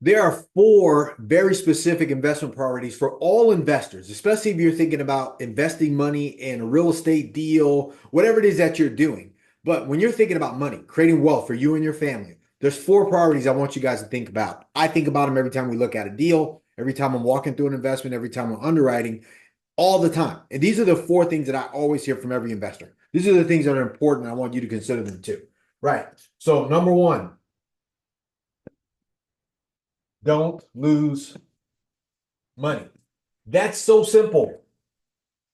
There are four very specific investment priorities for all investors, especially if you're thinking about investing money in a real estate deal, whatever it is that you're doing. But when you're thinking about money, creating wealth for you and your family, there's four priorities I want you guys to think about. I think about them every time we look at a deal, every time I'm walking through an investment, every time I'm underwriting, all the time. And these are the four things that I always hear from every investor. These are the things that are important. I want you to consider them too. Right. So, number one, don't lose money. That's so simple.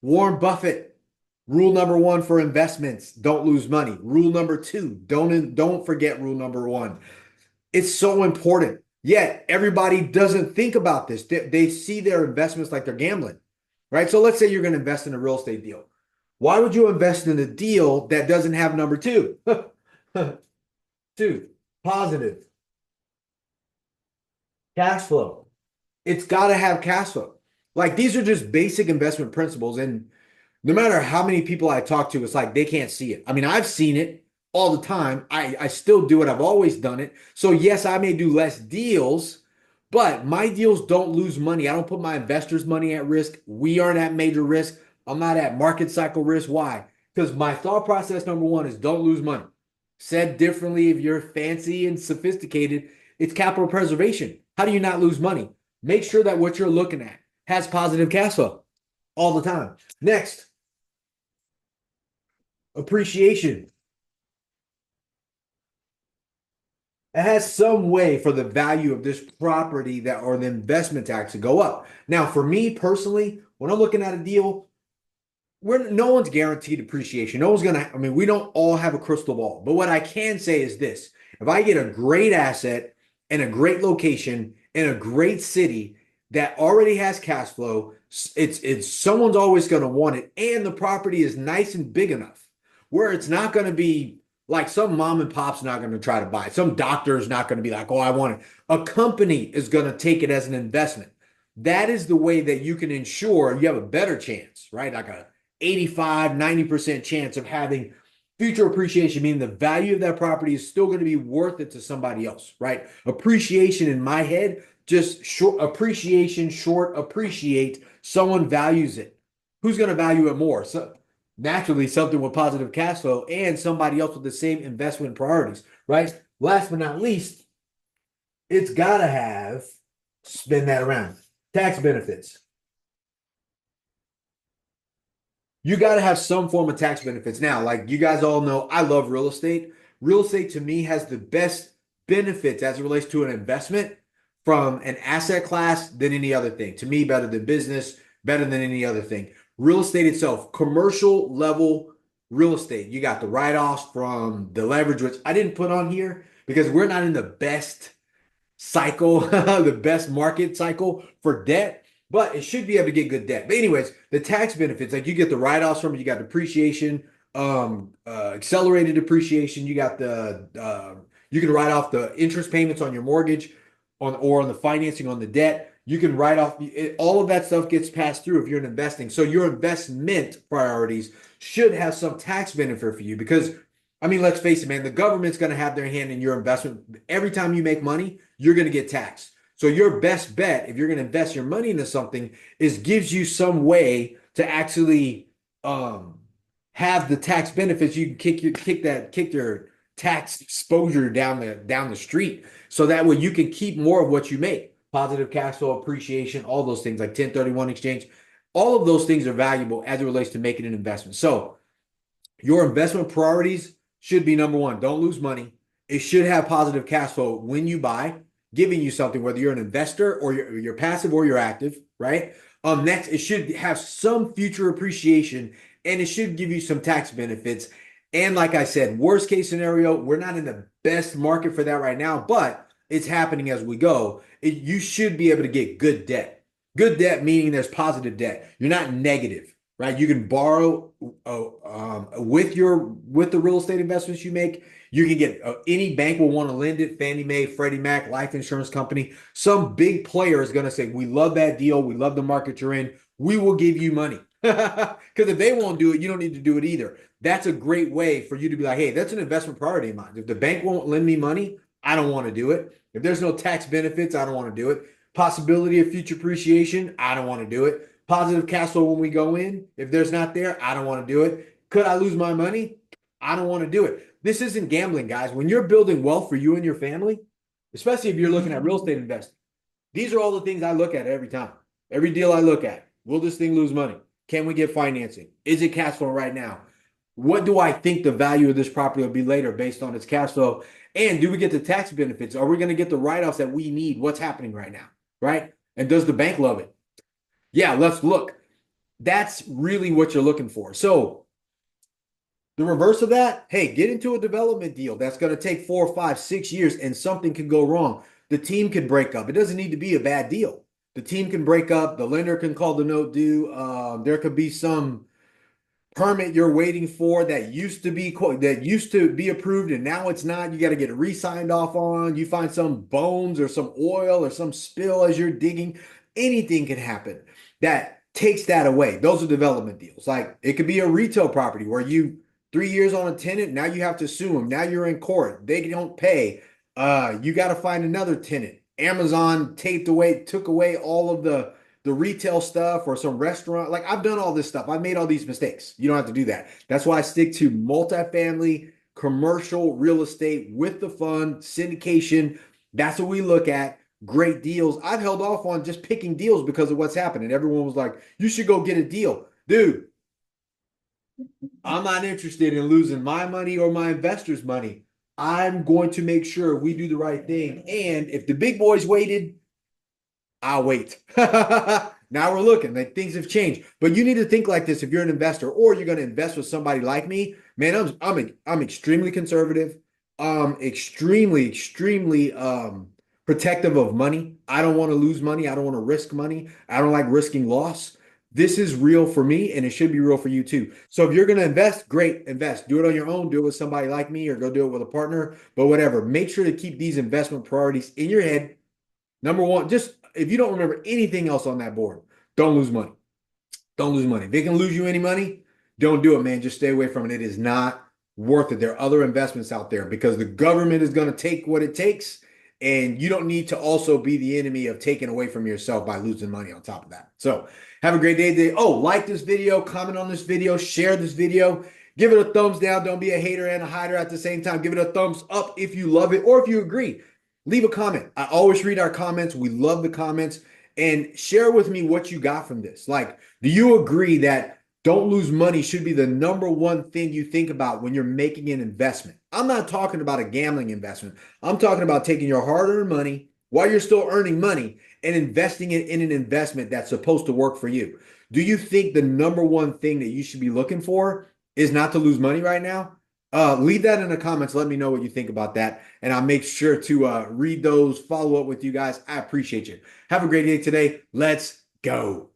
Warren Buffett, rule number one for investments, don't lose money. Rule number two, don't forget rule number one. It's so important. Yet everybody doesn't think about this. They see their investments like they're gambling, right? So let's say you're going to invest in a real estate deal. Why would you invest in a deal that doesn't have number two? Two, positive cash flow. It's got to have cash flow. Like these are just basic investment principles. And no matter how many people I talk to, it's like they can't see it. I mean, I've seen it all the time. I still do it. I've always done it. So yes, I may do less deals, but my deals don't lose money. I don't put my investors' money at risk. We aren't at major risk. I'm not at market cycle risk. Why? Because my thought process number one is don't lose money. Said differently, if you're fancy and sophisticated, it's capital preservation. How do you not lose money? Make sure that what you're looking at has positive cash flow all the time. Next, appreciation. It has some way for the value of this property that or the investment tax to go up. Now, for me personally, when I'm looking at a deal, no one's guaranteed appreciation. No one's gonna, I mean, we don't all have a crystal ball. But what I can say is this: if I get a great asset in a great location in a great city that already has cash flow, it's someone's always going to want it, and the property is nice and big enough where it's not going to be like some mom and pop's not going to try to buy it. Some doctor is not going to be like, oh, I want it. A company is going to take it as an investment. That is the way that you can ensure you have a better chance, right? Like a 85, 90% chance of having future appreciation, meaning the value of that property is still going to be worth it to somebody else, right? Appreciation in my head, just short appreciation, short appreciate, someone values it. Who's going to value it more? So naturally, something with positive cash flow and somebody else with the same investment priorities, right? Last but not least, it's got to have, spin that around, tax benefits. You got to have some form of tax benefits. Now, like you guys all know, I love real estate. Real estate to me has the best benefits as it relates to an investment from an asset class than any other thing. To me, better than business, better than any other thing. Real estate itself, commercial level real estate. You got the write-offs from the leverage, which I didn't put on here because we're not in the best cycle, the best market cycle for debt, but it should be able to get good debt. But anyways, the tax benefits, like you get the write-offs from it, you got depreciation, accelerated depreciation, you got the you can write off the interest payments on your mortgage on the financing on the debt. You can write off all of that stuff gets passed through if you're investing. So your investment priorities should have some tax benefit for you because I mean, let's face it, man, the government's going to have their hand in your investment. Every time you make money, you're going to get taxed. So your best bet, if you're going to invest your money into something, is gives you some way to actually have the tax benefits. You can kick your tax exposure down the street. So that way you can keep more of what you make. Positive cash flow, appreciation, all those things like 1031 exchange. All of those things are valuable as it relates to making an investment. So your investment priorities should be number one, don't lose money. It should have positive cash flow when you buy, giving you something, whether you're an investor or you're passive or you're active, right? Next, it should have some future appreciation and it should give you some tax benefits. And like I said, worst case scenario, we're not in the best market for that right now, but it's happening as we go. You should be able to get good debt. Good debt meaning there's positive debt. You're not negative, right? You can borrow with the real estate investments you make. You can get any bank will want to lend it. Fannie Mae, Freddie Mac, life insurance company. Some big player is going to say, "We love that deal. We love the market you're in. We will give you money." Because if they won't do it, you don't need to do it either. That's a great way for you to be like, "Hey, that's an investment priority of mine. If the bank won't lend me money, I don't want to do it." If there's no tax benefits, I don't want to do it. Possibility of future appreciation, I don't want to do it. Positive cash flow when we go in, if there's not there, I don't want to do it. Could I lose my money? I don't want to do it. This isn't gambling, guys. When you're building wealth for you and your family, especially if you're looking at real estate investing, these are all the things I look at every time. Every deal I look at. Will this thing lose money? Can we get financing? Is it cash flow right now? What do I think the value of this property will be later based on its cash flow? And do we get the tax benefits? Are we going to get the write-offs that we need? What's happening right now? Right? And does the bank love it? Yeah, let's look. That's really what you're looking for. So the reverse of that, hey, get into a development deal that's going to take 4, 5, 6 years and something could go wrong. The team could break up. It doesn't need to be a bad deal. The team can break up. The lender can call the note due. There could be some permit you're waiting for that used to be approved and now it's not. You got to get it re-signed off on. You find some bones or some oil or some spill as you're digging. Anything can happen that takes that away. Those are development deals. Like it could be a retail property where you 3 years on a tenant, now you have to sue them. Now you're in court. They don't pay. You got to find another tenant. Amazon took away all of the retail stuff or some restaurant. Like I've done all this stuff. I've made all these mistakes. You don't have to do that. That's why I stick to multifamily, commercial real estate with the fund, syndication. That's what we look at. Great deals. I've held off on just picking deals because of what's happening. Everyone was like, you should go get a deal. Dude, I'm not interested in losing my money or my investors' money. I'm going to make sure we do the right thing. And if the big boys waited, I'll wait. Now we're looking like things have changed. But you need to think like this if you're an investor or you're going to invest with somebody like me. Man, I'm extremely conservative. Extremely protective of money. I don't want to lose money. I don't want to risk money. I don't like risking loss. This is real for me and it should be real for you too. So if you're going to invest, great, invest. Do it on your own. Do it with somebody like me or go do it with a partner, but whatever. Make sure to keep these investment priorities in your head. Number one, just if you don't remember anything else on that board, don't lose money. Don't lose money. If it can lose you any money, don't do it, man. Just stay away from it. It is not worth it. There are other investments out there because the government is going to take what it takes. And you don't need to also be the enemy of taking away from yourself by losing money on top of that. So have a great day today. Oh, like this video, comment on this video, share this video, give it a thumbs down. Don't be a hater and a hider at the same time. Give it a thumbs up if you love it or if you agree. Leave a comment. I always read our comments. We love the comments. And share with me what you got from this. Like, do you agree that don't lose money should be the number one thing you think about when you're making an investment? I'm not talking about a gambling investment. I'm talking about taking your hard-earned money while you're still earning money and investing it in an investment that's supposed to work for you. Do you think the number one thing that you should be looking for is not to lose money right now? Leave that in the comments. Let me know what you think about that. And I'll make sure to read those, follow up with you guys. I appreciate you. Have a great day today. Let's go.